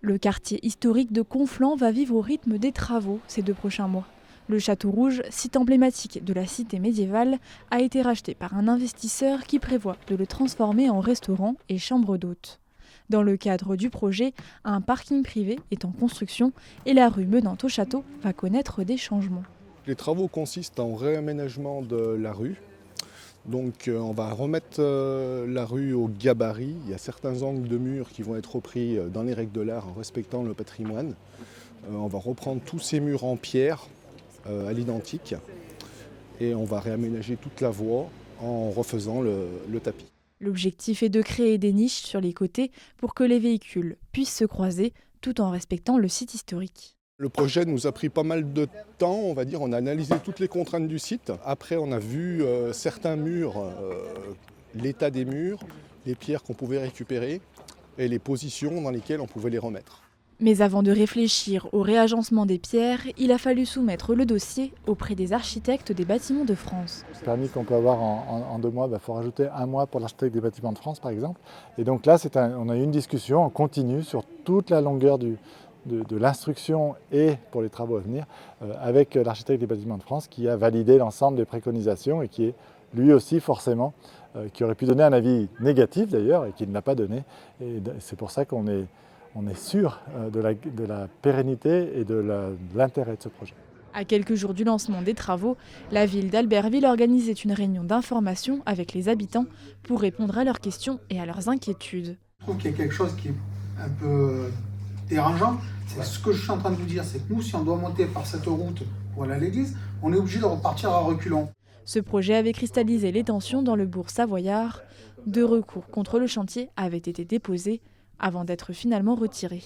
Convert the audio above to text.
Le quartier historique de Conflans va vivre au rythme des travaux ces 2 prochains mois. Le Château Rouge, site emblématique de la cité médiévale, a été racheté par un investisseur qui prévoit de le transformer en restaurant et chambre d'hôtes. Dans le cadre du projet, un parking privé est en construction et la rue menant au château va connaître des changements. Les travaux consistent en réaménagement de la rue. Donc on va remettre la rue au gabarit. Il y a certains angles de murs qui vont être repris dans les règles de l'art en respectant le patrimoine. On va reprendre tous ces murs en pierre à l'identique et on va réaménager toute la voie en refaisant le tapis. L'objectif est de créer des niches sur les côtés pour que les véhicules puissent se croiser tout en respectant le site historique. Le projet nous a pris pas mal de temps, on va dire, on a analysé toutes les contraintes du site. Après, on a vu certains murs, l'état des murs, les pierres qu'on pouvait récupérer et les positions dans lesquelles on pouvait les remettre. Mais avant de réfléchir au réagencement des pierres, il a fallu soumettre le dossier auprès des architectes des bâtiments de France. Le permis qu'on peut avoir en 2 mois, il faut rajouter 1 mois pour l'architecte des bâtiments de France, par exemple. Et donc là, on a eu une discussion en continu sur toute la longueur de l'instruction et pour les travaux à venir avec l'architecte des bâtiments de France qui a validé l'ensemble des préconisations et qui est lui aussi forcément, qui aurait pu donner un avis négatif d'ailleurs et qui ne l'a pas donné. Et c'est pour ça qu'on est sûr de la pérennité et de l'intérêt de ce projet. À quelques jours du lancement des travaux, la ville d'Albertville organisait une réunion d'information avec les habitants pour répondre à leurs questions et à leurs inquiétudes. Je trouve qu'il y a quelque chose qui est un peu dérangeant. C'est ce que je suis en train de vous dire, c'est que nous, si on doit monter par cette route pour aller à l'église, on est obligé de repartir à reculons. Ce projet avait cristallisé les tensions dans le bourg savoyard. 2 recours contre le chantier avaient été déposés avant d'être finalement retirés.